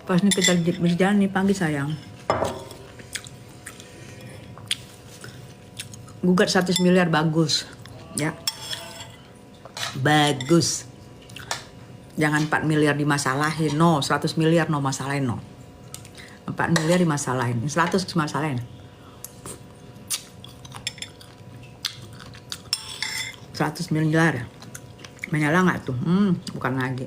Pas nih kita berjalan nih pagi sayang. Gugat 100 miliar bagus. Ya. Bagus. Jangan 4 miliar dimasalahin. No, 100 miliar no masalahin no. 4 miliar dimasalahin. 100 dimasalahin. 100 miliar. Menyala nggak tuh? Bukan lagi.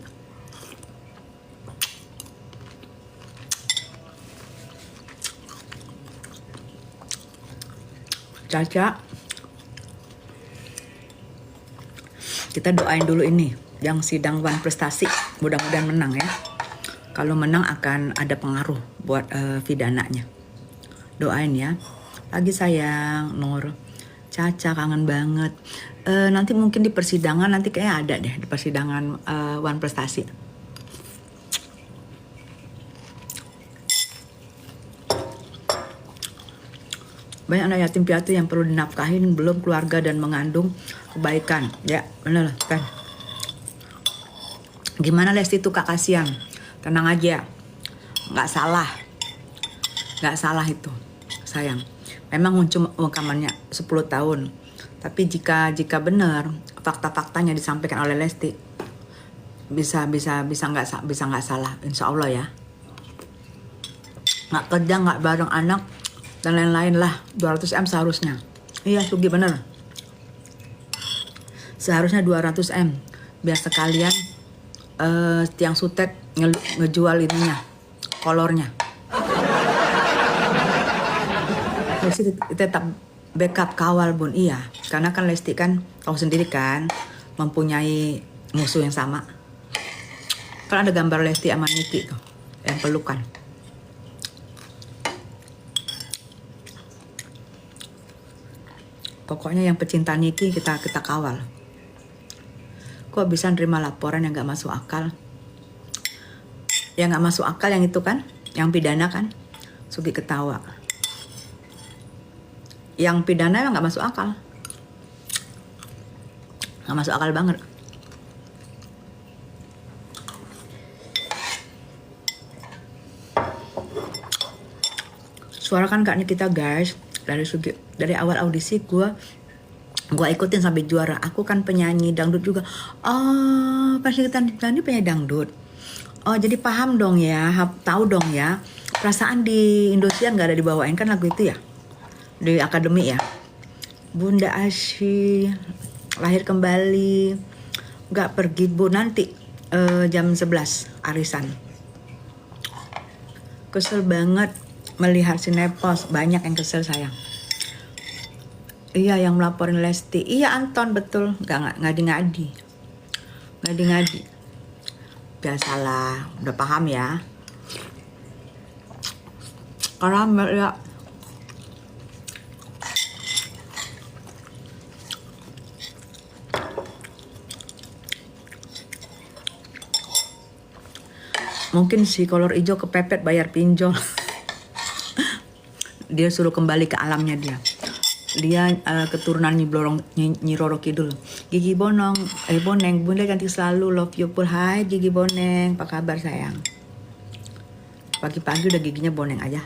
Caca, kita doain dulu ini yang sidang Wan Prestasi, mudah-mudahan menang ya. Kalau menang akan ada pengaruh buat pidananya. Doain ya. Pagi sayang, Nur. Caca kangen banget. Nanti mungkin di persidangan nanti kayaknya ada deh di persidangan Wan Prestasi. Banyak anak yatim piatu yang perlu dinafkahin, belum keluarga dan mengandung kebaikan. Ya, bener kan. Gimana Lesti tuh Kak, kasihan. Tenang aja. Nggak salah. Nggak salah itu, sayang. Memang hukumannya 10 tahun. Tapi jika benar fakta-faktanya disampaikan oleh Lesti, bisa nggak salah, insya Allah ya. Nggak kerja, nggak bareng anak, dan lain-lain lah. 200 M seharusnya. Iya Sugi bener. Seharusnya 200 M. Biar sekalian tiang sutet ngejual ininya, kolornya. Lesti tetap backup kawal bun. Iya. Karena kan Lesti kan tahu sendiri kan mempunyai musuh yang sama. Kan ada gambar Lesti sama Niki tuh yang pelukan. Pokoknya yang pecinta Niki kita kawal. Kok bisa nerima laporan yang gak masuk akal? Yang gak masuk akal yang itu kan, yang pidana kan, Sugi ketawa. Yang pidana emang gak masuk akal. Gak masuk akal banget. Suara kan Kak Nikita guys. Dari awal audisi gue ikutin sampai juara. Aku kan penyanyi dangdut juga. Oh, pas kita nyanyi penyanyi dangdut. Oh, jadi paham dong ya, tahu dong ya. Perasaan di Indosiar nggak ada dibawain kan lagu itu ya, di akademi ya. Bunda Asy lahir kembali, nggak pergi bu nanti jam 11 arisan. Kesel banget melihat sinetron, banyak yang kesel sayang. Iya yang melaporin Lesti. Iya Anton betul, nggak ngadi-ngadi. Biasalah, udah paham ya. Karamel ya. Mungkin si kolor hijau kepepet bayar pinjol. Dia suruh kembali ke alamnya dia. Dia keturunan Nyi Roro Kidul. Gigi Bonong, Boneng, Bunda cantik selalu, love you full. Hai Gigi Boneng, apa kabar sayang? Pagi-pagi udah giginya boneng aja.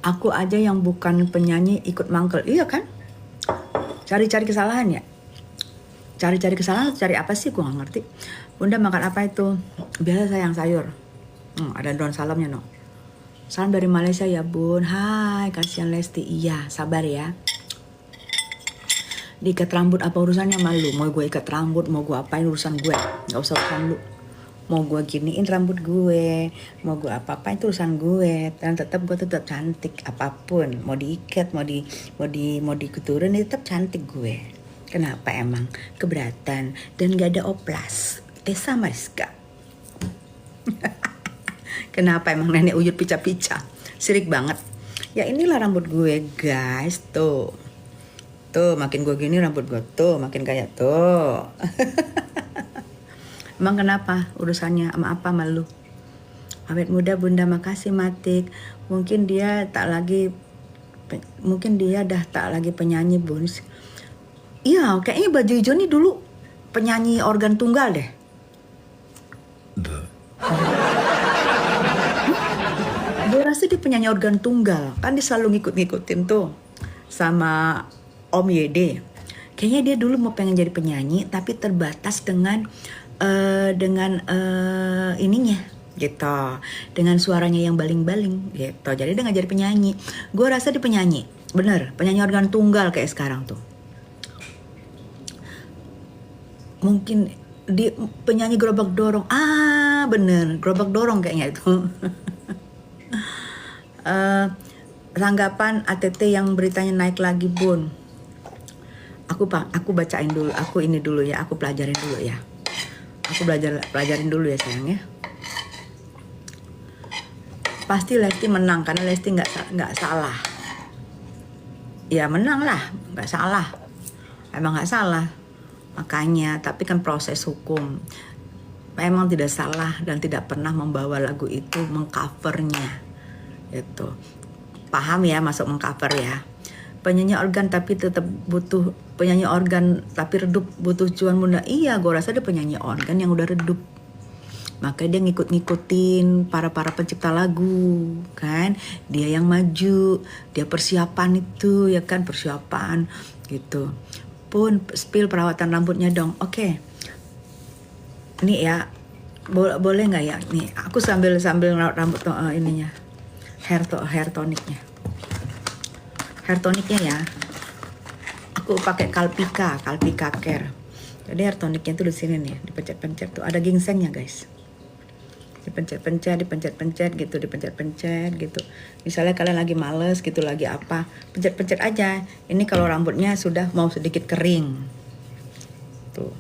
Aku aja yang bukan penyanyi ikut mangkel. Iya kan? Cari-cari kesalahan ya? Cari-cari kesalahan, cari apa sih? Gue gak ngerti. Bunda makan apa itu? Biasa sayang sayur. Ada daun salamnya no. Salam dari Malaysia ya bun. Hai kasihan Lesti. Iya sabar ya. Diikat rambut apa urusannya malu? Mau gue ikat rambut, mau gue apain urusan gue. Gak usah urusan lu. Mau gue giniin rambut gue, mau gue apa-apain itu urusan gue. Dan tetap gue tetap cantik apapun. Mau diikat, mau dikuturin tetap cantik gue. Kenapa emang? Keberatan dan gak ada oplas. Tessa Mariska. Kenapa emang nenek uyut pica-pica? Sirik banget. Ya inilah rambut gue guys. Tuh makin gue gini rambut gue tuh makin kayak tuh. Emang kenapa urusannya sama apa malu? Awet muda bunda makasih Matik. Mungkin dia dah tak lagi penyanyi bun. Iya, kayaknya Baju Hijau nih dulu penyanyi organ tunggal deh. Gue rasa dia penyanyi organ tunggal. Kan dia selalu ngikut-ngikutin tuh sama Om Yede. Kayaknya dia dulu mau pengen jadi penyanyi, tapi terbatas dengan ininya gitu, dengan suaranya yang baling-baling gitu. Jadi dia nggak jadi penyanyi. Gue rasa dia penyanyi, bener, penyanyi organ tunggal kayak sekarang tuh. Mungkin di penyanyi gerobak dorong. Bener, gerobak dorong kayaknya itu. Tanggapan ATT yang beritanya naik lagi, Bun. Aku bacain dulu, aku ini dulu ya, aku pelajarin dulu ya. Aku pelajarin dulu ya sayang ya. Pasti Lesti menang karena Lesti nggak salah. Ya menang lah, nggak salah. Emang nggak salah. Makanya, tapi kan proses hukum. Memang tidak salah dan tidak pernah membawa lagu itu mengcovernya. Gitu. Paham ya, masuk mengcover ya. Penyanyi organ tapi tetap butuh, penyanyi organ tapi redup butuh cuan bunda. Iya, gue rasa dia penyanyi organ yang udah redup. Makanya dia ngikut-ngikutin para pencipta lagu kan. Dia yang maju, dia persiapan itu ya kan, persiapan gitu. Pun spill perawatan rambutnya dong. Oke. Nih ya, boleh nggak ya? Nih, aku sambil rambut ininya. Hair tonicnya. Hair tonicnya ya. Aku pakai Kalpika Care. Jadi hair tonicnya tuh di sini nih, dipencet-pencet tuh. Ada ginsengnya, guys. Dipencet-pencet gitu. Misalnya kalian lagi males gitu, lagi apa, pencet-pencet aja. Ini kalau rambutnya sudah mau sedikit kering. Tuh.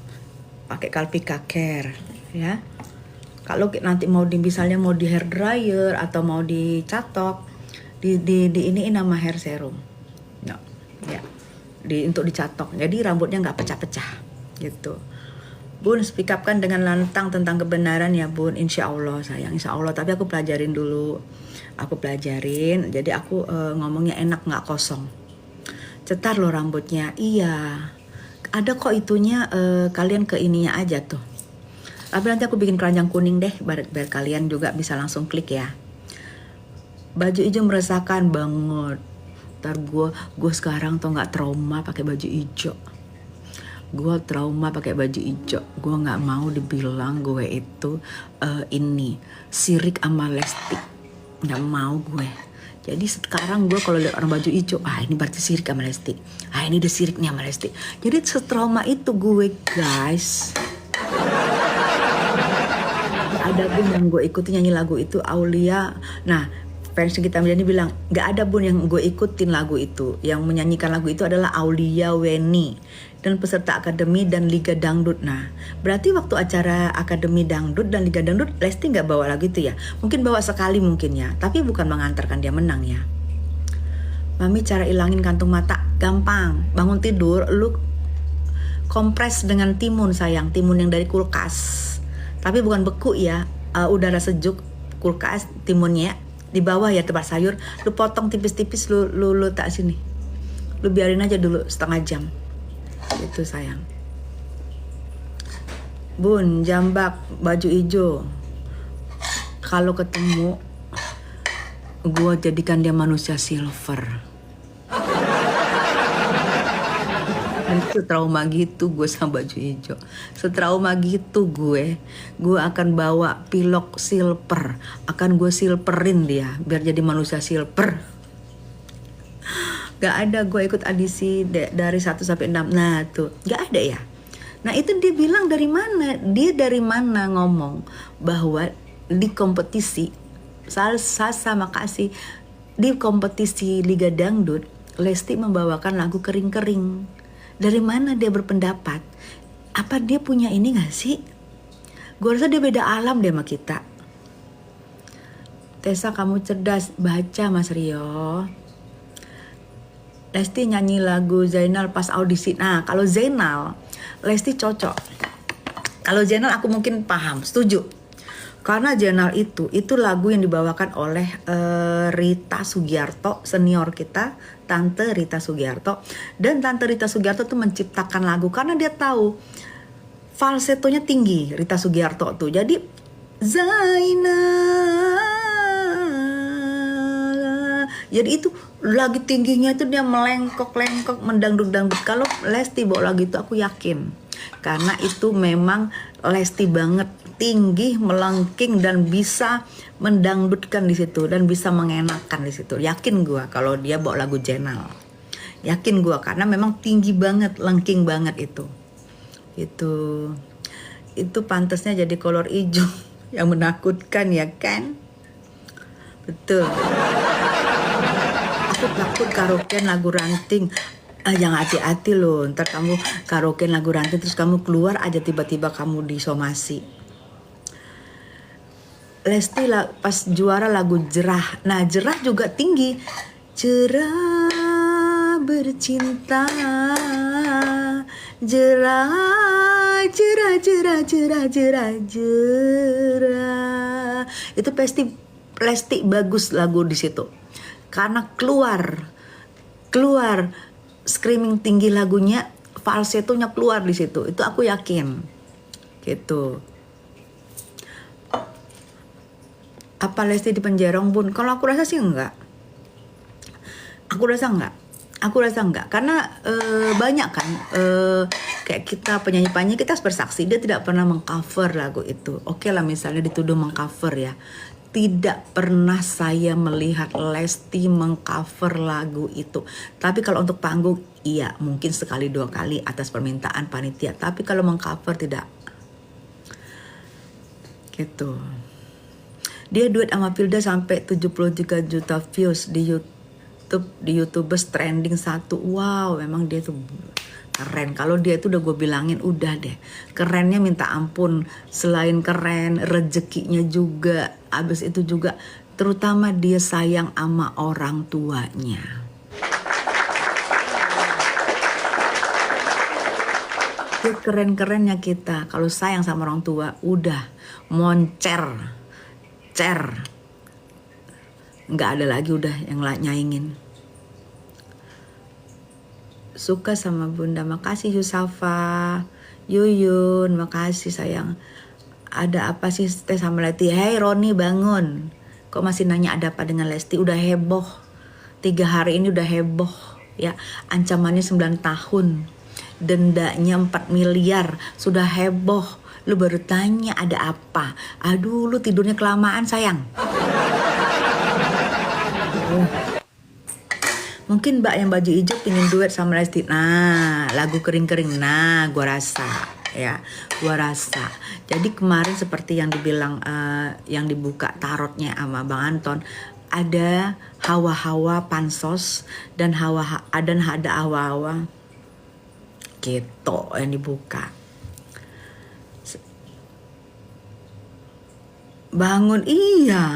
Pakai Kalpika Care ya. Kalau nanti misalnya mau di hair dryer atau mau dicatok, di iniin nama hair serum. No. Ya. Untuk dicatok. Jadi rambutnya nggak pecah-pecah gitu. Bun, speak up kan dengan lantang tentang kebenaran ya Bun. Insya Allah sayang, insya Allah. Tapi aku pelajarin dulu. Jadi aku ngomongnya enak, nggak kosong. Cetar loh rambutnya. Iya. Ada kok itunya, kalian ke ininya aja tuh. Tapi nanti aku bikin keranjang kuning deh, biar kalian juga bisa langsung klik ya. Baju hijau meresahkan banget. Ntar gue sekarang tuh nggak trauma pakai baju hijau. Gue trauma pakai baju hijau. Gue nggak mau dibilang gue itu ini sirik sama Lesti. Nggak mau gue. Jadi sekarang gue kalau lihat orang baju hijau, ini berarti sirik sama Lesti. Ini udah sirik nih sama Lesti. Jadi setrauma itu gue, guys. Ada Bun yang gue ikuti nyanyi lagu itu, Aulia. Nah, fans kita ini bilang nggak ada Bun yang gue ikutin lagu itu. Yang menyanyikan lagu itu adalah Aulia Weni dan peserta Akademi dan Liga Dangdut. Nah, berarti waktu acara Akademi Dangdut dan Liga Dangdut, Lesti nggak bawa lagu itu ya? Mungkin bawa sekali mungkin ya, tapi bukan mengantarkan dia menang ya. Mami, cara ilangin kantung mata gampang. Bangun tidur, lu kompres dengan timun sayang, timun yang dari kulkas. Tapi bukan beku ya, udara sejuk kulkas, timunnya di bawah ya, tempat sayur. Lu potong tipis-tipis, lu tak sini. Lu biarin aja dulu setengah jam. Itu sayang. Bun, jambak baju hijau. Kalau ketemu, gue jadikan dia manusia silver. Setrauma gitu gue sama baju hijau. Setrauma gitu gue akan bawa pilok silver. Akan gue silverin dia biar jadi manusia silver. Gak ada gue ikut audisi dari 1 sampai 6. Nah tuh gak ada ya. Nah itu dia bilang dari mana? Dia dari mana ngomong bahwa di kompetisi sama kasih di kompetisi Liga Dangdut, Lesti membawakan lagu kering-kering. Dari mana dia berpendapat? Apa dia punya ini gak sih? Gue rasa dia beda alam deh sama kita. Tessa, kamu cerdas. Baca Mas Rio. Lesti nyanyi lagu Zainal pas audisi. Nah kalau Zainal, Lesti cocok. Kalau Zainal aku mungkin paham, setuju. Karena Jenal itu lagu yang dibawakan oleh Rita Sugiarto, senior kita, Tante Rita Sugiarto. Dan Tante Rita Sugiarto tuh menciptakan lagu karena dia tahu falsetonya tinggi Rita Sugiarto tuh. Jadi Zainal, jadi itu lagi tingginya itu dia melengkok-lengkok mendangdut-dangdut. Kalau Lesti bawa lagu itu aku yakin, karena itu memang Lesti banget, tinggi, melengking dan bisa mendangdutkan di situ dan bisa mengenakan di situ. Yakin gua kalau dia bawa lagu Jenal. Yakin gua karena memang tinggi banget, lengking banget itu. Itu pantasnya jadi kolor hijau yang menakutkan ya kan? Betul. Aku takut karaoke lagu ranting. Jangan hati-hati loh, ntar kamu karaoke lagu ranting terus kamu keluar aja tiba-tiba kamu disomasi. Lesti pas juara lagu Jerah. Nah Jerah juga tinggi. Cerah bercinta, jerah, cerah, cerah, cerah, cerah, cerah. Itu pasti Lesti bagus lagu di situ. Karena keluar screaming tinggi lagunya, falsetonya keluar di situ. Itu aku yakin. Gitu. Apa Lesti di penjerong Bun? Kalau aku rasa sih enggak. Aku rasa enggak. Karena banyak kan kayak kita penyanyi-penyanyi kita harus bersaksi dia tidak pernah mengcover lagu itu. Oke lah misalnya dituduh mengcover ya. Tidak pernah saya melihat Lesti mengcover lagu itu. Tapi kalau untuk panggung, iya mungkin sekali dua kali atas permintaan panitia. Tapi kalau mengcover tidak. Gitu. Dia duet sama Filda sampai 73 juta views di YouTube, di YouTubers trending 1. Wow, memang dia tuh keren. Kalau dia itu udah gue bilangin udah deh. Kerennya minta ampun. Selain keren, rezekinya juga. Abis itu juga terutama dia sayang sama orang tuanya. Itu keren-kerennya kita. Kalau sayang sama orang tua udah moncer. Nggak ada lagi udah yang nyaingin. Suka sama Bunda, makasih Yusafa, Yuyun, makasih sayang. Ada apa sih Teh sama Lesti? Hey Roni bangun, kok masih nanya ada apa dengan Lesti? Udah heboh, 3 hari ini udah heboh ya. Ancamannya 9 tahun, dendanya 4 miliar, sudah heboh. Lu baru tanya ada apa? Aduh lu tidurnya kelamaan sayang. Mungkin Mbak yang baju hijau pingin duet sama Lesti. Nah lagu kering-kering. Nah gua rasa ya. Jadi kemarin seperti yang dibilang yang dibuka tarotnya sama Bang Anton. Ada hawa-hawa pansos dan ada hawa-hawa gitu yang dibuka. Bangun iya.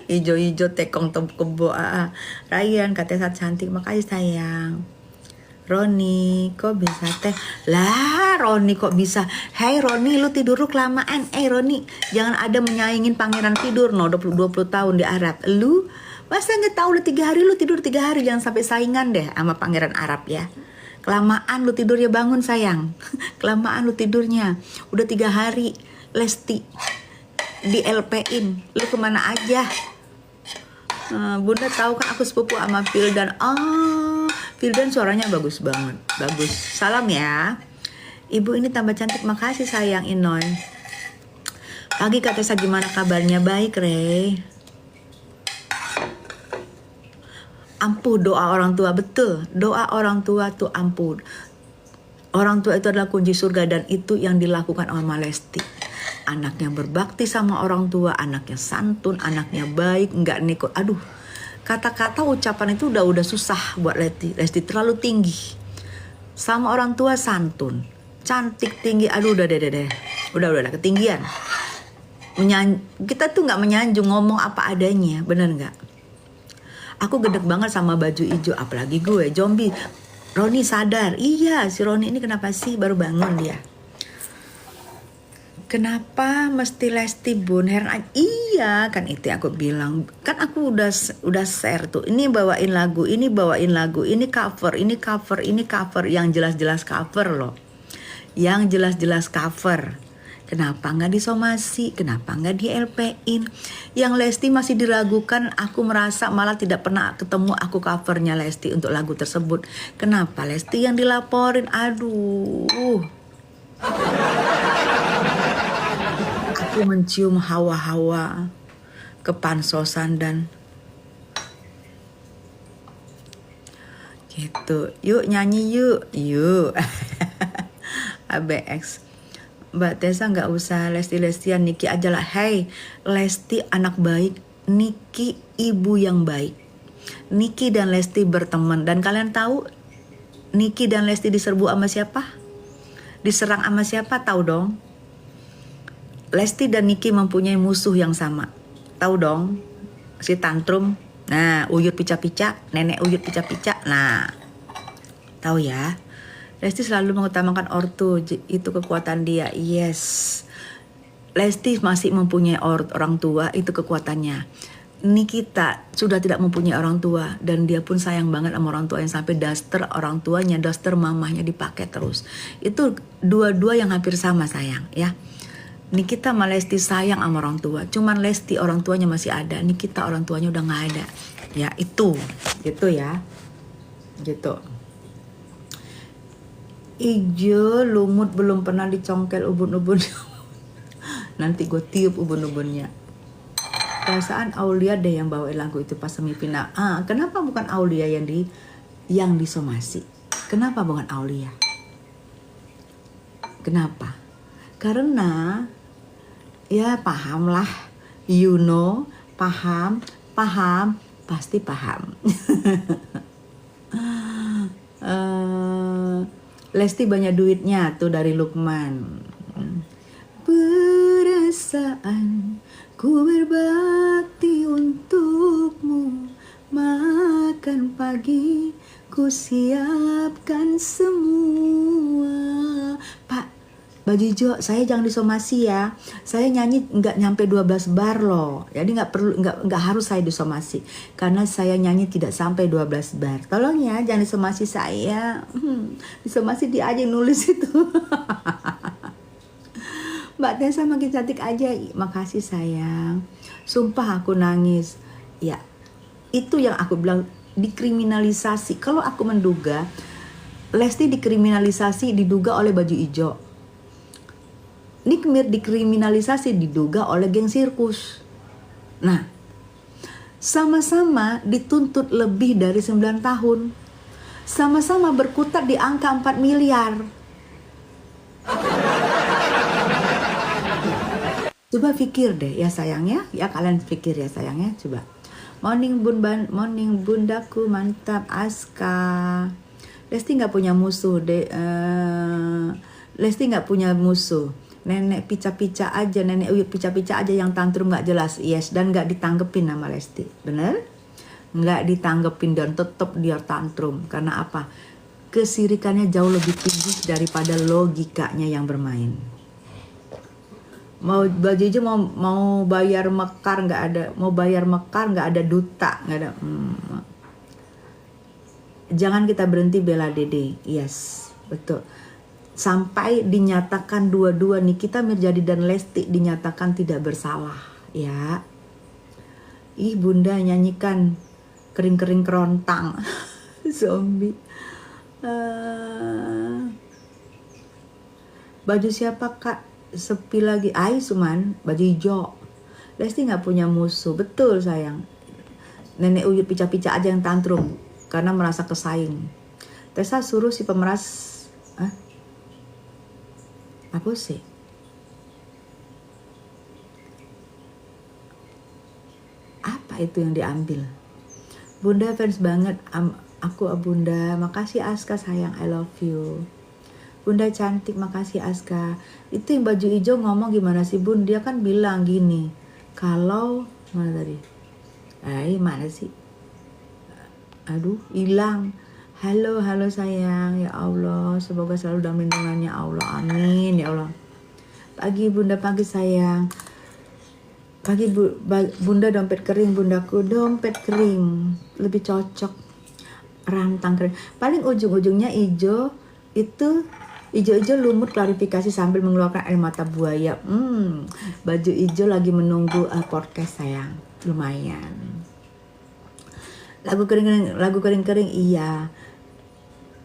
Ijo-ijo tekong kebo. Ryan katanya cantik, makasih sayang. Roni kok bisa teh? Lah Roni kok bisa? Hey Roni lu tidur lu kelamaan. Roni jangan ada menyaingin pangeran tidur 20 tahun di Arab. Lu masa nggak tahu lu 3 hari lu tidur 3 hari, jangan sampai saingan deh sama pangeran Arab ya. Kelamaan lu tidurnya, bangun sayang. Kelamaan lu tidurnya. Udah 3 hari Lesti di LP-in. Lu kemana aja? Bunda tahu kan aku sepupu sama Fildan. Fildan suaranya bagus banget. Bagus. Salam ya. Ibu ini tambah cantik. Makasih sayang Inoy. Pagi Kak Tessa gimana kabarnya? Baik Rey. Ampuh doa orang tua, betul. Doa orang tua tuh ampuh. Orang tua itu adalah kunci surga dan itu yang dilakukan oleh Lesti. Anaknya berbakti sama orang tua, anaknya santun, anaknya baik, nggak neko. Aduh, kata-kata ucapan itu udah susah buat Lesti. Lesti terlalu tinggi. Sama orang tua santun, cantik, tinggi. Aduh, udah deh. Udah ketinggian. Kita tuh nggak menyanjung, ngomong apa adanya, bener nggak? Aku gedek banget sama baju hijau, apalagi gue, zombie. Roni sadar, iya si Roni ini kenapa sih baru bangun dia. Kenapa mesti Lesti Bun? Heran aja. Iya kan itu yang aku bilang. Kan aku udah share tuh. Ini bawain lagu, ini bawain lagu, ini cover, ini cover, ini cover. Yang jelas-jelas cover loh. Yang jelas-jelas cover. Kenapa nggak disomasi? Kenapa nggak di LP-in? Yang Lesti masih diragukan, aku merasa malah tidak pernah ketemu aku covernya Lesti untuk lagu tersebut. Kenapa Lesti yang dilaporin? Aduh. Aku mencium hawa-hawa kepansosan dan gitu. Yuk nyanyi yuk. Yuk. ABX. Mbak Tessa nggak usah Lesti-Lestian, Niki aja lah. Hey, Lesti anak baik, Niki ibu yang baik. Niki dan Lesti berteman. Dan kalian tahu Niki dan Lesti diserbu sama siapa? Diserang sama siapa? Tahu dong. Lesti dan Niki mempunyai musuh yang sama. Tahu dong, si Tantrum. Nah, Uyut Pica-Pica, nenek Uyut Pica-Pica. Nah, tahu ya. Lesti selalu mengutamakan ortu, itu kekuatan dia. Yes. Lesti masih mempunyai orang tua, itu kekuatannya. Nikita sudah tidak mempunyai orang tua dan dia pun sayang banget sama orang tua yang sampai daster orang tuanya, daster mamahnya dipakai terus. Itu dua-dua yang hampir sama sayang ya. Nikita sama Lesti sayang sama orang tua. Cuman Lesti orang tuanya masih ada. Nikita orang tuanya udah gak ada. Ya itu. Gitu ya. Gitu. Ijo lumut belum pernah dicongkel ubun-ubun. Nanti gue tiup ubun-ubunnya. Perasaan Aulia deh yang bawain lagu itu pas semifinal. Kenapa bukan Aulia yang disomasi? Kenapa bukan Aulia? Kenapa? Karena ya pahamlah, you know, paham, pasti paham. Lesti banyak duitnya tuh dari Lukman. Perasaan ku berbakti untukmu, makan pagi ku siapkan semua. Pak, Baju hijau, saya jangan disomasi ya. Saya nyanyi nggak nyampe 12 bar loh. Jadi nggak harus saya disomasi. Karena saya nyanyi tidak sampai 12 bar. Tolong ya, jangan disomasi saya. Disomasi dia aja yang nulis itu. Mbak Tessa makin cantik aja. Makasih sayang. Sumpah aku nangis. Ya, itu yang aku bilang dikriminalisasi. Kalau aku menduga Lesti dikriminalisasi diduga oleh baju hijau. Nikmir dikriminalisasi diduga oleh geng sirkus. Nah, sama-sama dituntut lebih dari 9 tahun. Sama-sama berkutat di angka 4 miliar. Coba pikir deh ya sayangnya, ya kalian pikir ya sayangnya, coba. Morning bundaku mantap Aska. Lesti nggak punya musuh deh. Lesti nggak punya musuh. Nenek pica-pica aja, nenek Uyut pica-pica aja yang tantrum nggak jelas. Yes, dan nggak ditanggepin sama Lesti. Bener? Nggak ditanggepin dan tetap dia tantrum. Karena apa? Kesirikannya jauh lebih tinggi daripada logikanya yang bermain. Mau baju hijau mau bayar mekar nggak ada, mau bayar mekar nggak ada duta, nggak ada. Jangan kita berhenti bela Dede. Yes, betul. Sampai dinyatakan dua-dua Nikita Mirjadi dan Lesti dinyatakan tidak bersalah ya. Ih bunda nyanyikan kering-kering kerontang. Zombie. Baju siapa kak? Sepi lagi. Suman baju hijau. Lesti gak punya musuh. Betul sayang. Nenek Uyut pica-pica aja yang tantrum karena merasa kesaing. Tessa suruh si pemeras apa sih? Apa itu yang diambil? Bunda fans banget. Aku Bunda. Makasih Aska sayang. I love you. Bunda cantik. Makasih Aska. Itu yang baju hijau ngomong gimana sih Bun? Dia kan bilang gini. Kalau mana tadi? Mana sih? Aduh hilang. Halo sayang, ya Allah, semoga selalu dalam lindungannya Allah, amin ya Allah. Pagi bunda, pagi sayang. Pagi bunda dompet kering, bundaku dompet kering. Lebih cocok rantang kering. Paling ujung-ujungnya hijau itu hijau-hijau lumut klarifikasi sambil mengeluarkan air mata buaya. Baju hijau lagi menunggu podcast sayang. Lumayan. Lagu kering-kering iya.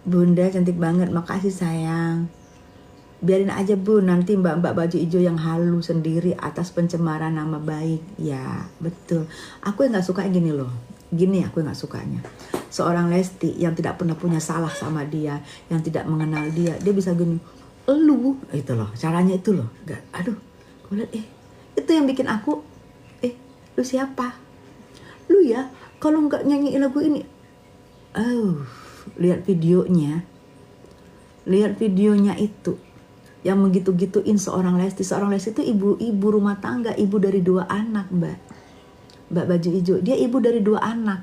Bunda cantik banget, makasih sayang. Biarin aja bu, nanti mbak-mbak baju hijau yang halu sendiri atas pencemaran nama baik. Ya betul, aku yang gak suka gini loh. Gini aku yang gak sukanya. Seorang Lesti yang tidak pernah punya salah sama dia, yang tidak mengenal dia bisa gini, lu itu loh, caranya itu loh. Gak, aduh, gue liat itu yang bikin aku, lu siapa? Lu ya, kalau gak nyanyiin lagu ini, lihat videonya itu yang begitu-gituin seorang Lesti itu ibu rumah tangga, ibu dari 2 anak mbak baju hijau, dia ibu dari 2 anak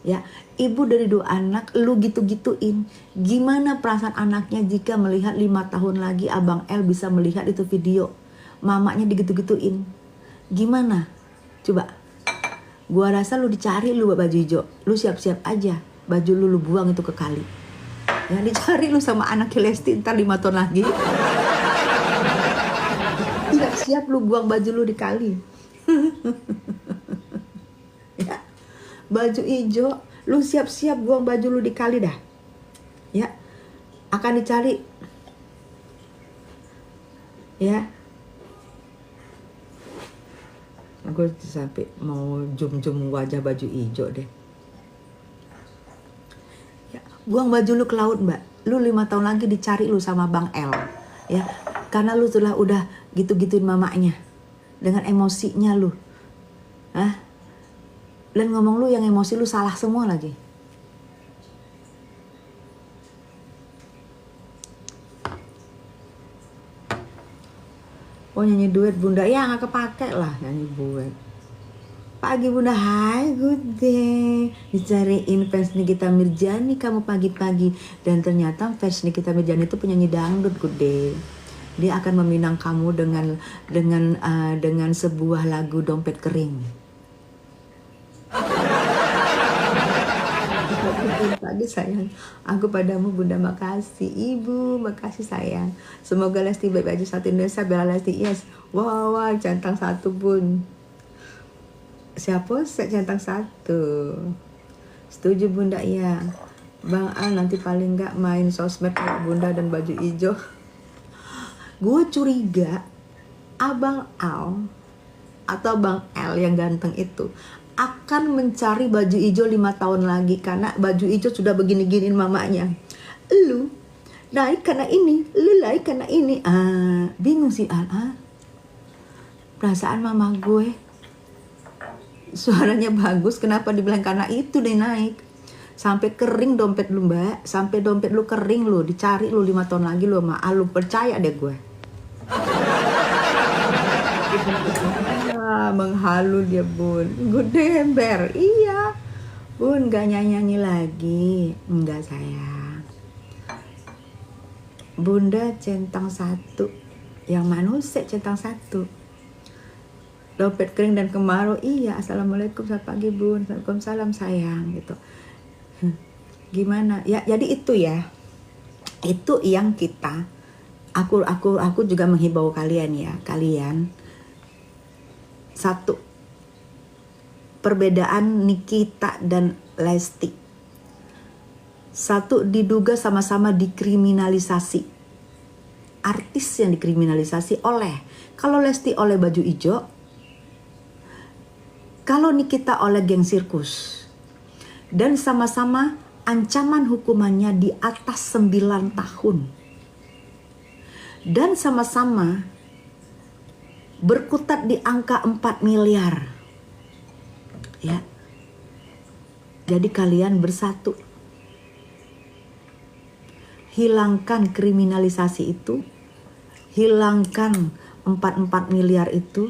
ya, ibu dari 2 anak, lu gitu-gituin. Gimana perasaan anaknya jika melihat 5 tahun lagi Abang L bisa melihat itu video mamanya digitu-gituin? Gimana coba? Gua rasa lu dicari lu baju hijau, lu siap-siap aja, baju lu buang itu ke kali. Ya dicari lu sama anak Lesti ntar 5 tahun lagi. Siap lu buang baju lu di kali. Ya. Baju hijau, lu siap-siap buang baju lu di kali dah. Ya. Akan dicari. Ya. Gue sampai mau zoom wajah baju hijau deh. Buang baju lu ke laut mbak, lu 5 tahun lagi dicari lu sama Bang L ya, karena lu sudah udah gitu-gituin mamanya dengan emosinya lu, dan ngomong lu yang emosi lu salah semua lagi. Oh nyanyi duet bunda, ya nggak kepake lah nyanyi duet. Pagi bunda, hai good day. Dicariin fans Nikita Mirjani kamu pagi-pagi. Dan ternyata fans Nikita Mirjani itu penyanyi dangdut, good day. Dia akan meminang kamu dengan sebuah lagu dompet kering. Pagi sayang, aku padamu bunda, makasih ibu, makasih sayang. Semoga Lesti baik aja satu Indonesia, Bella Lesti yes. Wow, centang 1 bun. Siapa centang 1? Setuju bunda ya. Bang Al nanti paling gak main sosmed bunda dan baju hijau. Gue curiga Abang Al atau Bang L yang ganteng itu akan mencari baju hijau 5 tahun lagi, karena baju hijau sudah begini-giniin mamanya. Lu naik karena ini, lu naik karena ini. Bingung sih Al. Perasaan mama gue suaranya bagus, kenapa dibilang karena itu deh naik. Sampai kering dompet lu mbak, sampai dompet lu kering lu, dicari lu 5 tahun lagi lu sama lu, percaya deh gue. Menghalu dia bun, gede ember, iya bun, gak nyanyi lagi, enggak sayang. Bunda centang 1, yang manusia centang 1. Dompet kering dan kemarau, iya. Assalamualaikum, selamat pagi bun, waalaikumsalam sayang gitu. Gimana ya, jadi itu ya, itu yang kita aku juga menghimbau kalian ya, kalian satu, perbedaan Nikita dan Lesti, satu diduga sama-sama dikriminalisasi, artis yang dikriminalisasi oleh, kalau Lesti oleh baju hijau, kalau Nikita oleh geng sirkus, dan sama-sama ancaman hukumannya di atas 9 tahun, dan sama-sama berkutat di angka 4 miliar. Ya. Jadi kalian bersatu. Hilangkan kriminalisasi itu. Hilangkan 4 miliar itu.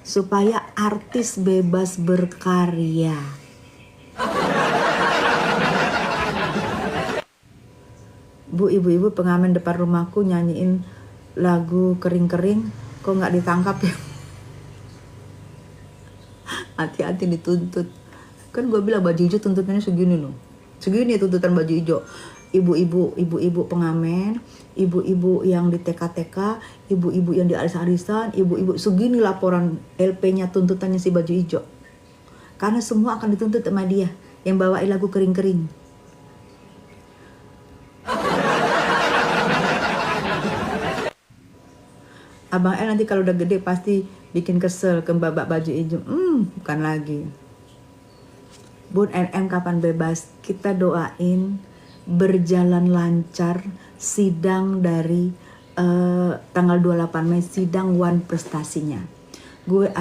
Supaya artis bebas berkarya. Bu, ibu-ibu pengamen depan rumahku nyanyiin lagu kering-kering kok nggak ditangkap ya. Hati-hati dituntut. Kan gue bilang baju hijau tuntutannya segini loh. Segini tuntutan baju hijau. Ibu-ibu pengamen, ibu-ibu yang di TK-TK, ibu-ibu yang di arisan-arisan, ibu-ibu segini laporan LP-nya tuntutannya si baju hijau. Karena semua akan dituntut sama dia yang bawain lagu kering-kering. Abang El nanti kalau udah gede pasti bikin kesel ke babak baju hijau. Bukan lagi. Bun NM kapan bebas? Kita doain berjalan lancar sidang dari tanggal 28 Mei, sidang one prestasinya. Gue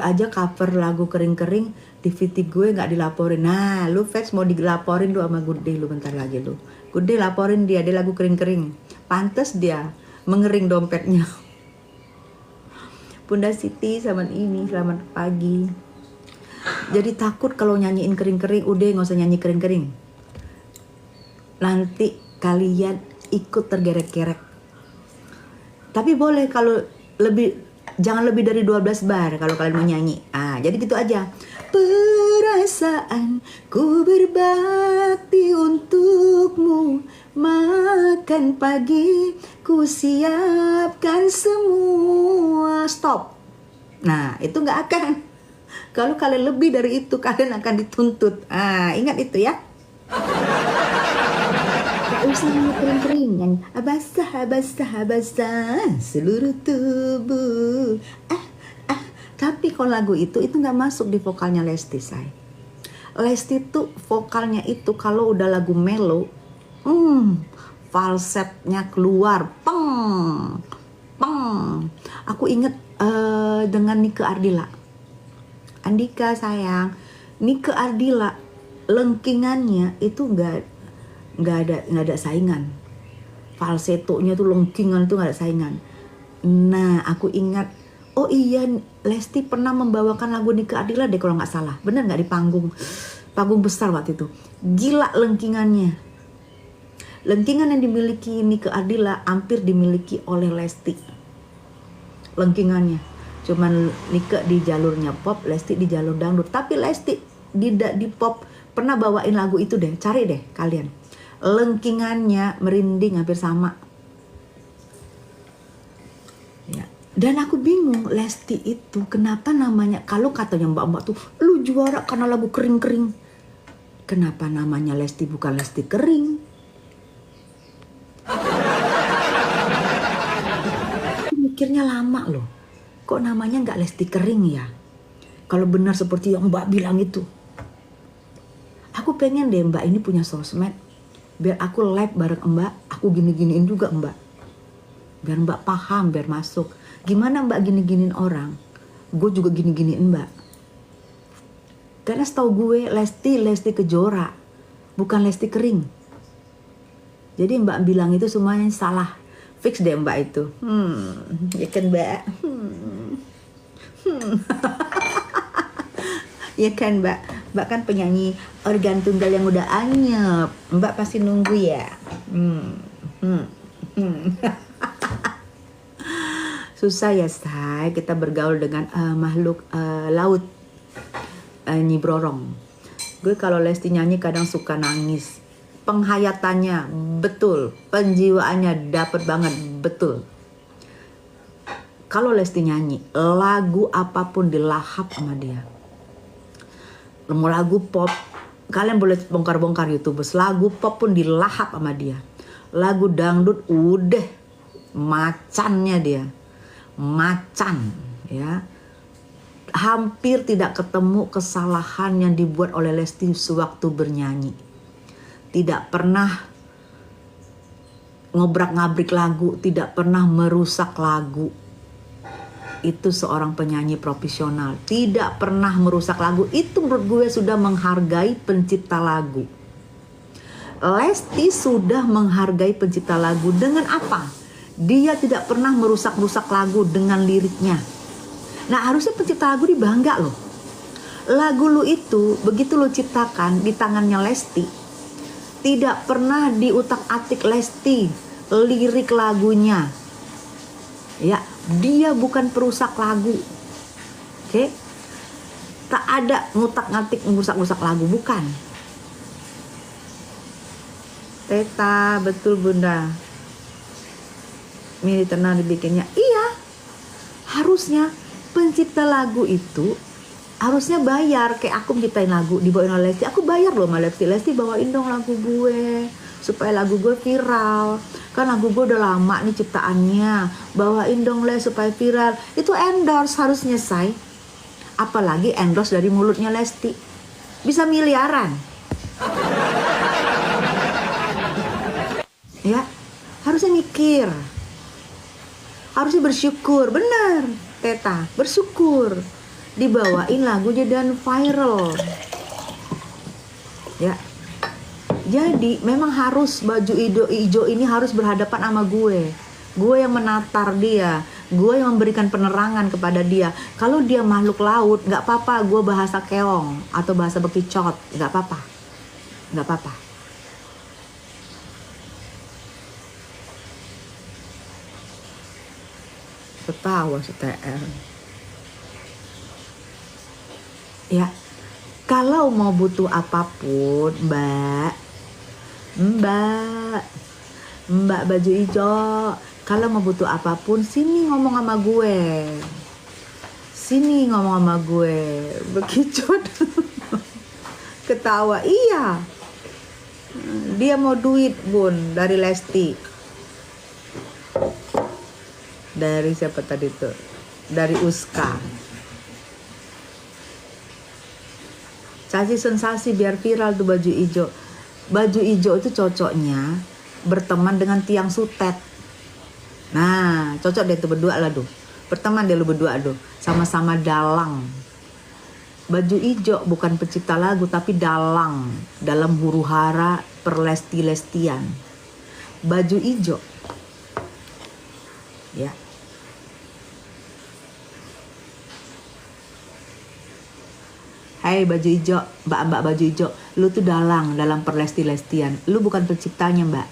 aja cover lagu kering-kering di VT gue nggak dilaporin. Nah, lu fans mau dilaporin lu sama Gude lu bentar lagi lu. Gude laporin dia lagu kering-kering. Pantes dia mengering dompetnya. Bunda Siti, selamat pagi. Jadi takut kalau nyanyiin kering-kering, udah nggak usah nyanyi kering-kering. Nanti kalian ikut tergerek-gerek. Tapi boleh kalau jangan lebih dari 12 bar kalau kalian mau nyanyi. Jadi gitu aja. Perasaan ku berbakti untukmu, makan pagi ku siapkan semua. Stop. Nah, itu nggak akan. Kalau kalian lebih dari itu, kalian akan dituntut. Ingat itu ya. Gak usah kering-keringan. Basah seluruh tubuh. Tapi kalau lagu itu nggak masuk di vokalnya Lesti, say. Lesti tuh vokalnya itu kalau udah lagu melo, falsetnya keluar, peng. Aku inget dengan Nike Ardila. Andika sayang, Nike Ardila lengkingannya itu nggak ada saingan. Falsetonya tuh lengkingan itu nggak ada saingan. Nah, aku ingat, oh iya, Lesti pernah membawakan lagu Nike Ardila deh kalau nggak salah. Bener nggak di panggung besar waktu itu. Gila lengkingannya. Lengkingan yang dimiliki Nike Ardila hampir dimiliki oleh Lesti. Lengkingannya. Cuman Nike di jalurnya pop, Lesti di jalur dangdut. Tapi Lesti di pop pernah bawain lagu itu deh. Cari deh kalian. Lengkingannya merinding hampir sama. Ya. Dan aku bingung, Lesti itu kenapa namanya, kalau katanya mbak-mbak tuh lu juara karena lagu kering-kering. Kenapa namanya Lesti bukan Lesti Kering? Aku mikirnya lama loh. Kok namanya nggak Lesti Kering ya? Kalau benar seperti yang mbak bilang itu. Aku pengen deh mbak ini punya sosmed. Biar aku live bareng mbak, aku gini-giniin juga mbak. Biar mbak paham, biar masuk. Gimana mbak gini-giniin orang? Gue juga gini-giniin mbak. Karena setahu gue Lesti Kejora, bukan Lesti Kering. Jadi mbak bilang itu semuanya salah. Fix deh mbak itu. Ya kan mbak? Ya kan mbak? Mbak kan penyanyi organ tunggal yang udah anyep. Mbak pasti nunggu ya. Susah ya say, kita bergaul dengan makhluk laut. Nyi Brorong. Gue kalau Lesti nyanyi kadang suka nangis. Penghayatannya betul, penjiwaannya dapet banget, betul. Kalau Lesti nyanyi, lagu apapun dilahap sama dia. Mau lagu pop, kalian boleh bongkar-bongkar YouTube, lagu pop pun dilahap sama dia. Lagu dangdut udah macannya dia. Macan ya. Hampir tidak ketemu kesalahan yang dibuat oleh Lesti sewaktu bernyanyi. Tidak pernah ngobrak-ngabrik lagu, tidak pernah merusak lagu. Itu seorang penyanyi profesional, tidak pernah merusak lagu. Itu menurut gue sudah menghargai pencipta lagu. Lesti sudah menghargai pencipta lagu dengan apa? Dia tidak pernah merusak-rusak lagu dengan liriknya. Nah, harusnya pencipta lagu dibangga loh. Lagu lu itu begitu lu ciptakan di tangannya Lesti, tidak pernah diutak-atik Lesti lirik lagunya. Ya, dia bukan perusak lagu. Oke? Tak ada ngutak-ngatik ngusak-ngusak lagu, bukan. Teta, betul Bunda. Mili tenang dibikinnya. Iya. Harusnya pencipta lagu itu harusnya bayar. Kayak aku menciptain lagu dibawain oleh Lesti, aku bayar loh sama Lesti. Lesti bawain dong lagu gue supaya lagu gue viral. Kan lagu gue udah lama nih ciptaannya, bawain dong Les supaya viral. Itu endorse harusnya, say. Apalagi endorse dari mulutnya Lesti, bisa miliaran. Ya, harusnya mikir, harusnya bersyukur. Bener Teta, bersyukur dibawain lagunya dan viral. Ya, jadi memang harus baju ijo ini harus berhadapan sama gue yang menatar dia, gue yang memberikan penerangan kepada dia. Kalau dia makhluk laut, nggak apa-apa gue bahasa keong atau bahasa bekicot, nggak apa-apa, nggak apa-apa. Ketawa CTR. Ya, kalau mau butuh apapun, Mbak baju hijau, kalau mau butuh apapun, sini ngomong sama gue. Sini ngomong sama gue. Bekicot. Ketawa, iya. Dia mau duit, Bun, dari Lesti. Dari siapa tadi tuh? Dari Uska. Kasih sensasi biar viral tuh baju hijau. Baju hijau itu cocoknya berteman dengan tiang sutet. Nah, cocok deh tuh berdua lah tuh. Berteman deh lu berdua tuh, sama-sama dalang. Baju hijau bukan pencipta lagu tapi dalang dalam huru-hara perlesti-lestian. Baju hijau. Ya. Hai baju hijau, mbak baju hijau, lu tuh dalang dalam perlesti-lestian. Lu bukan penciptanya, Mbak.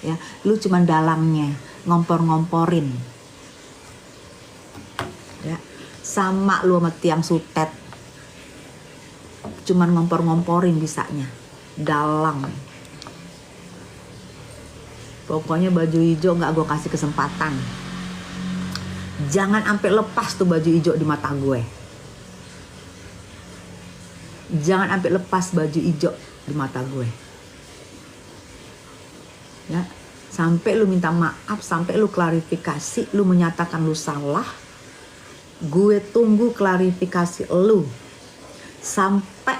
Ya, lu cuman dalangnya, ngompor-ngomporin. Ya, sama lu sama tiang sutet. Cuman ngompor-ngomporin bisanya. Dalang. Pokoknya baju hijau nggak gue kasih kesempatan. Jangan sampai lepas tuh baju hijau di mata gue. Jangan sampai lepas baju hijau di mata gue. Ya, sampai lu minta maaf, sampai lu klarifikasi, lu menyatakan lu salah. Gue tunggu klarifikasi lu. Sampai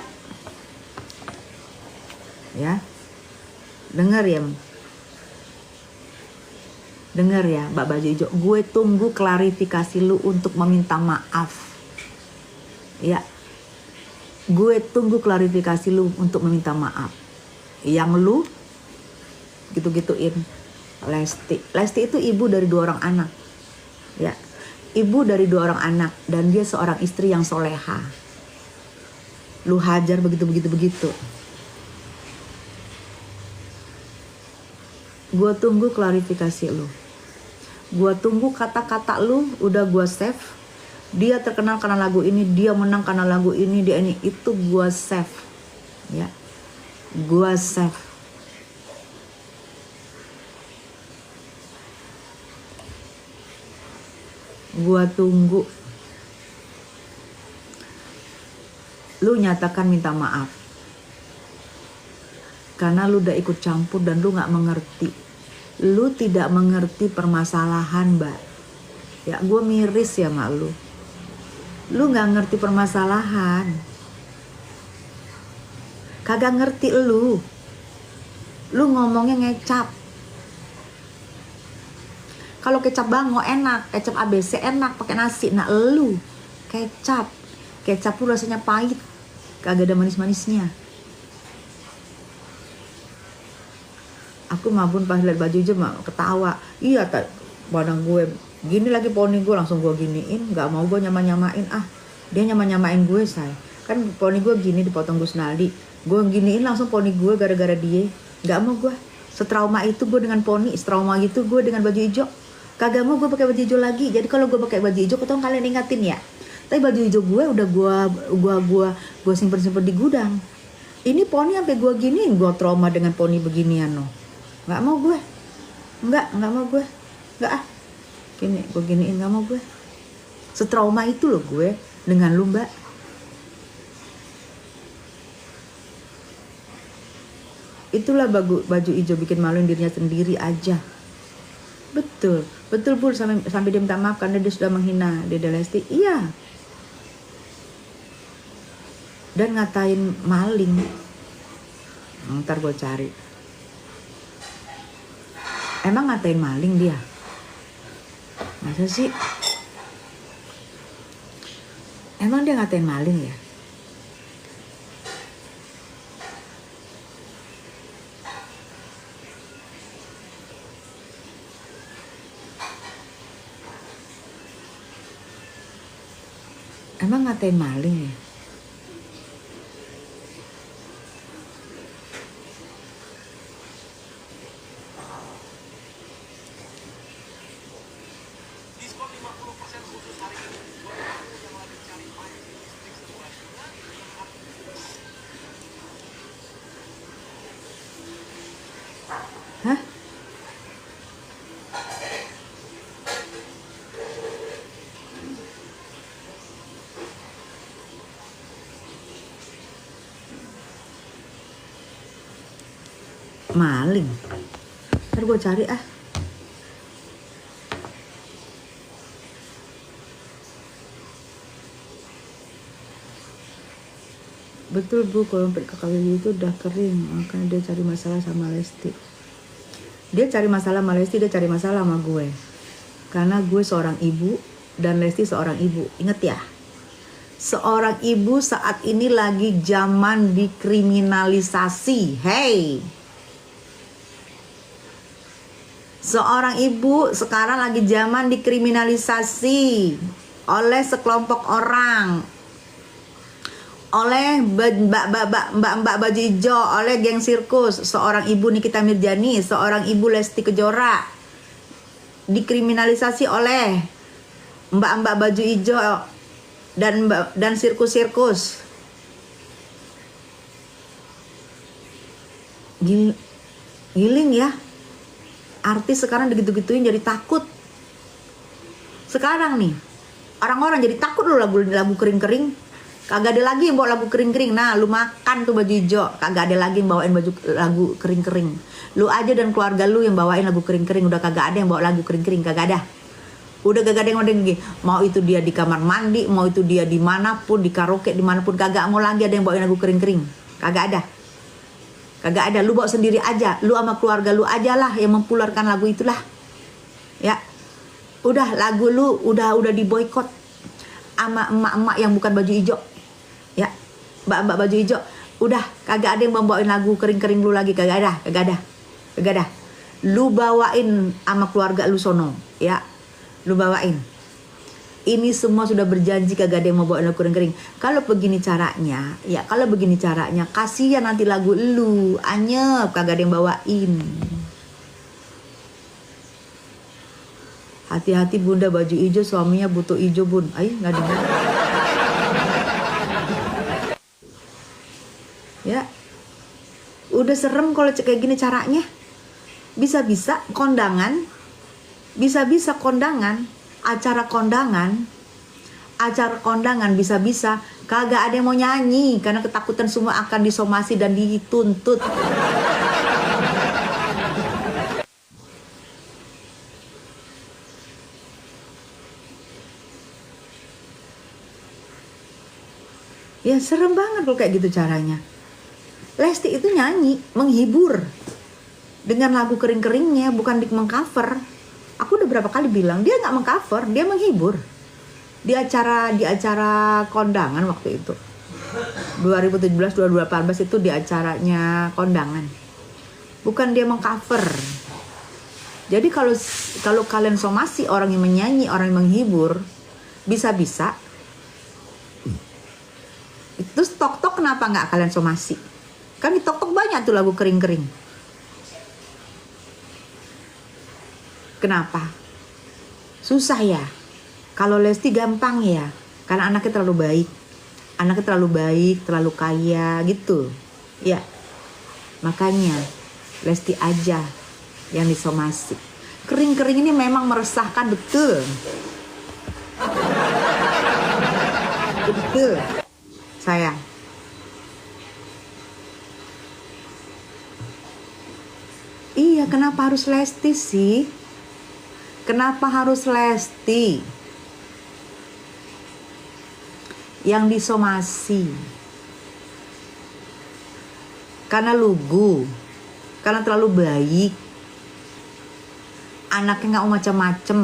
ya. Dengar ya. Dengar ya, Mbak Baju Hijau, gue tunggu klarifikasi lu untuk meminta maaf. Ya. Gue tunggu klarifikasi lu untuk meminta maaf. Yang lu gitu-gituin Lesti. Lesti itu ibu dari 2 orang anak. Ya. Ibu dari 2 orang anak dan dia seorang istri yang soleha. Lu hajar begitu. Gue tunggu klarifikasi lu. Gue tunggu kata-kata lu udah gue save. Dia terkenal karena lagu ini, dia menang karena lagu ini, dia ini, itu gue save. Ya. Gue save. Gue tunggu. Lu nyatakan minta maaf. Karena lu udah ikut campur dan lu gak mengerti. Lu tidak mengerti permasalahan, Mbak. Ya, gue miris ya sama lu. Lu gak ngerti permasalahan. Kagak ngerti lu. Lu ngomongnya ngecap. Kalau kecap bango enak, kecap ABC enak pakai nasi. Nah lu kecap lu rasanya pahit, kagak ada manis-manisnya. Aku mabun pas lihat baju aja mah ketawa. Iya tak, badan gue gini lagi poni gue langsung gue giniin, nggak mau gue nyamain. Dia nyamain gue say. Kan poni gue gini dipotong Gus Naldi, gue giniin langsung poni gue gara-gara dia. Nggak mau gue. Setrauma itu gue dengan poni, setrauma gitu gue dengan baju hijau. Kagak mau gue pakai baju hijau lagi. Jadi kalau gue pakai baju hijau, ketemu kalian ingatin ya. Tapi baju hijau gue udah gue simpen di gudang. Ini poni sampai gue giniin, gue trauma dengan poni beginian no. Nggak mau gue. Nggak mau gue. Nggak ah. Gini, gue giniin nggak mau gue. Setrauma itu loh gue dengan lu mbak. Itulah baju hijau bikin maluin dirinya sendiri aja. Betul Bul sampai dia minta maaf karena dia sudah menghina Dede Lesti. Iya. Dan ngatain maling. Ntar gue cari. Emang ngatain maling dia? Masa sih? Emang dia ngatain maling ya? Emang ngatain maling ya? Hah? Maling? Ntar gue cari ah. Betul Bu, kalau kakak Willy itu udah kering, makanya dia cari masalah sama Lesti. Dia cari masalah sama Lesti, dia cari masalah sama gue. Karena gue seorang ibu dan Lesti seorang ibu. Ingat ya? Seorang ibu saat ini lagi zaman dikriminalisasi. Hey! Seorang ibu sekarang lagi zaman dikriminalisasi oleh sekelompok orang, oleh mbak baju hijau, oleh geng sirkus. Seorang ibu Nikita Mirjani, seorang ibu Lesti Kejora dikriminalisasi oleh mbak baju hijau dan sirkus-sirkus. Giling ya. Artis sekarang digitu-gituin jadi takut. Sekarang nih orang-orang jadi takut loh lagu kering-kering. Kagak ada lagi yang bawa lagu kering-kering. Nah lu makan tuh baju hijau, kagak ada lagi yang bawain lagu kering-kering. Lu aja dan keluarga lu yang bawain lagu kering-kering. Udah kagak ada yang bawa lagu kering-kering, kagak ada. Udah kagak ada yang lagi. Mau itu dia di kamar mandi, mau itu dia dimanapun, di karaoke dimanapun, kagak mau lagi ada yang bawain lagu kering-kering. Kagak ada. Kagak ada, lu bawa sendiri aja. Lu sama keluarga lu aja lah yang mempularkan lagu itulah. Ya. Udah lagu lu udah diboikot sama emak-emak yang bukan baju hijau. Ya. Mbak baju hijau. Udah kagak ada yang membawain lagu kering-kering lu lagi, kagak ada. Kagak ada. Lu bawain sama keluarga lu sono, ya. Lu bawain. Ini semua sudah berjanji kagak ada yang mau bawain lagu kering-kering. Kalau begini caranya, kasihan nanti lagu lu anyep kagak ada yang bawain. Hati-hati bunda baju hijau, suaminya butuh hijau bun. Ay, nggak dengar. Ya, udah serem kalau kayak gini caranya. Bisa-bisa kondangan, acara kondangan bisa-bisa kagak ada yang mau nyanyi karena ketakutan semua akan disomasi dan dituntut. Ya serem banget kalau kayak gitu caranya. Lesti itu nyanyi, menghibur dengan lagu kering-keringnya, bukan mengcover. Aku udah berapa kali bilang dia nggak mengcover, dia menghibur. Di acara kondangan waktu itu 2017-2018 itu di acaranya kondangan, bukan dia mengcover. Jadi kalau kalian somasi orang yang menyanyi, orang yang menghibur, bisa-bisa terus tok kenapa nggak kalian somasi? Kan di tok banyak tuh lagu kering-kering. Kenapa? Susah ya. Kalau Lesti gampang ya, karena anaknya terlalu baik. Anaknya terlalu baik, terlalu kaya gitu. Ya, makanya Lesti aja yang disomasi. Kering-kering ini memang meresahkan, betul. Betul, sayang. Iya, kenapa harus Lesti sih? Kenapa harus Lesti yang disomasi? Karena lugu, karena terlalu baik, anaknya nggak mau macam-macam,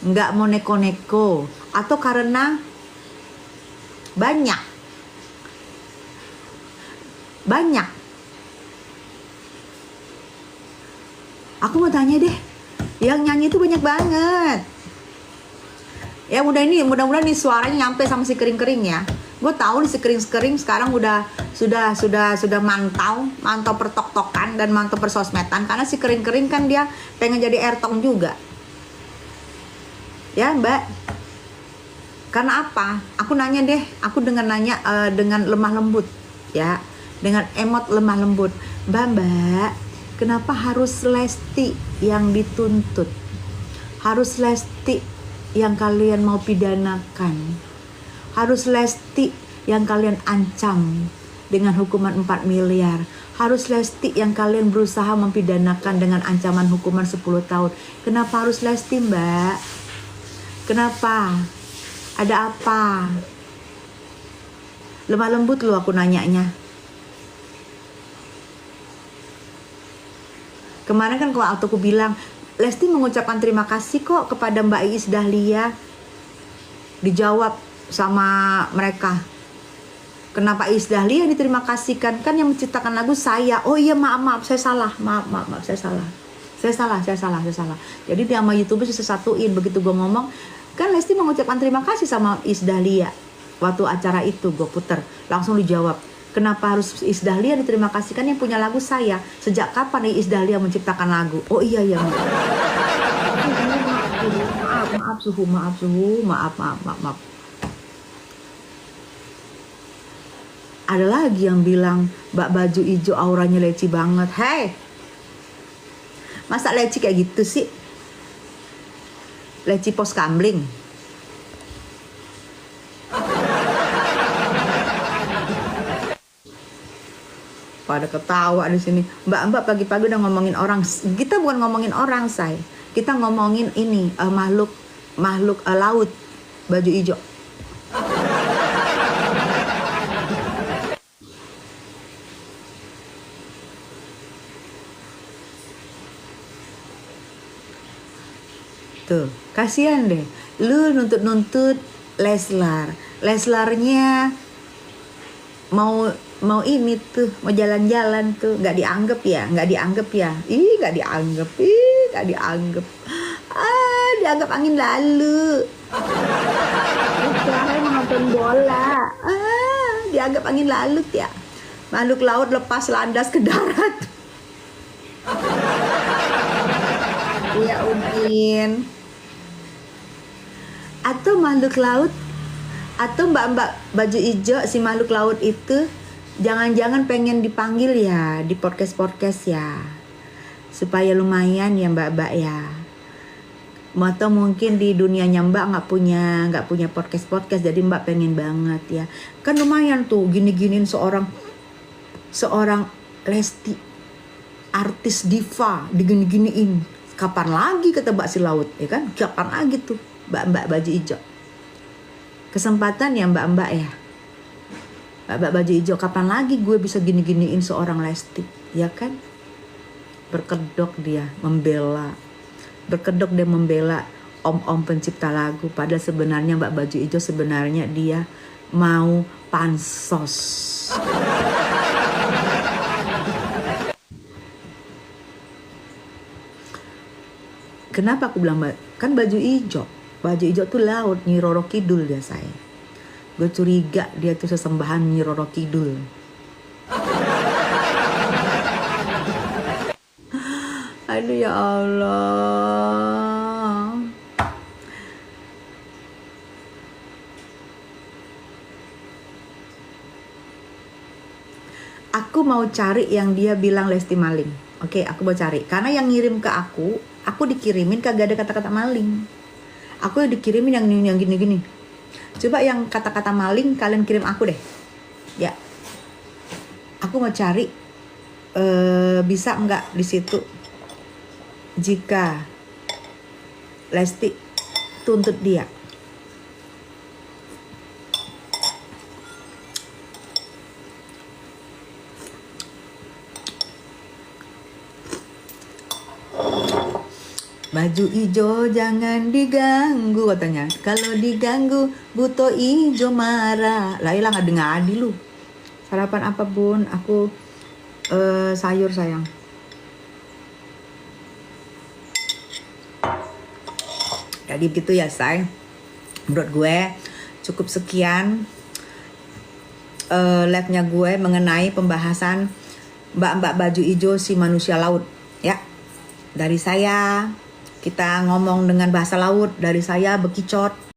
nggak mau neko-neko, atau karena banyak. Aku mau tanya deh, yang nyanyi itu banyak banget. Ya mudah-mudahan nih suaranya nyampe sama si kering-kering ya. Gue tahu nih si kering-kering sekarang sudah mantau pertok-tokan dan mantau persosmedan, karena si kering-kering kan dia pengen jadi Airtong juga. Ya Mbak. Karena apa? Aku nanya deh, aku dengan lemah lembut ya, dengan emot lemah lembut. Mbak, kenapa harus Lesti yang dituntut? Harus Lesti yang kalian mau pidanakan? Harus Lesti yang kalian ancam dengan hukuman 4 miliar? Harus Lesti yang kalian berusaha mempidanakan dengan ancaman hukuman 10 tahun? Kenapa harus Lesti, Mbak? Kenapa? Ada apa? Lemah lembut lu aku nanyanya. Kemarin kan waktu aku bilang, Lesti mengucapkan terima kasih kok kepada Mbak Iis Dahlia. Dijawab sama mereka, kenapa Iis Dahlia yang diterima kasihkan? Kan yang menciptakan lagu saya. Oh iya, maaf, saya salah. Maaf, saya salah. Jadi dia sama YouTuber sesatuin. Begitu gue ngomong, kan Lesti mengucapkan terima kasih sama Iis Dahlia. Waktu acara itu gue puter, langsung dijawab, kenapa harus Iis Dahlia diterima kasih? Kan yang punya lagu saya. Sejak kapan Iis Dahlia menciptakan lagu? Oh iya. Maaf. Ada lagi yang bilang Mbak baju hijau auranya leci banget. Hei, masa leci kayak gitu sih? Leci pos kamling. Pada ketawa di sini. Mbak pagi-pagi udah ngomongin orang. Kita bukan ngomongin orang, say. Kita ngomongin ini makhluk laut baju hijau. Tuh, kasihan deh. Lu nuntut Leslarnya mau ini tuh, mau jalan-jalan tuh, nggak dianggap ya. Nggak dianggap. Dianggap angin lalu. Leslarnya menonton bola. Dianggap angin lalu ya. Makhluk laut lepas landas ke darat. Ya Udin. Atau makhluk laut, atau mbak baju hijau, si makhluk laut itu jangan-jangan pengen dipanggil ya di podcast ya, supaya lumayan ya mbak ya. Atau mungkin di dunianya mbak nggak punya podcast, jadi mbak pengen banget ya. Kan lumayan tuh gini-giniin seorang Lesti, artis diva, digini-giniin. Kapan lagi kata mbak si laut ya kan? Kapan lagi tuh mbak baju hijau? Kesempatan ya mbak ya. Mbak baju hijau, kapan lagi gue bisa gini-giniin seorang Lesti, ya kan? Berkedok dia membela om pencipta lagu, padahal sebenarnya mbak baju hijau sebenarnya dia mau pansos. Kenapa aku bilang kan baju hijau tuh laut, Nyi Roro Kidul dia, saya. Gue curiga dia tuh sesembahan Nyi Roro Kidul. Aduh ya Allah. aku mau cari yang dia bilang Lesti maling. Oke, aku mau cari. Karena yang ngirim ke aku dikirimin kagak ada kata-kata maling. Aku dikirimin yang gini-gini. Coba yang kata-kata maling kalian kirim aku deh. Ya. Aku mau cari bisa nggak di situ jika Lesti tuntut dia. Baju ijo jangan diganggu katanya. Kalau diganggu buto ijo marah. Lah ilang ngadi lu. Sarapan apa bun? Aku sayur sayang. Jadi begitu ya say. Menurut gue cukup sekian live-nya gue mengenai pembahasan mbak-mbak baju ijo si manusia laut. Ya, dari saya kita ngomong dengan bahasa laut, dari saya bekicot.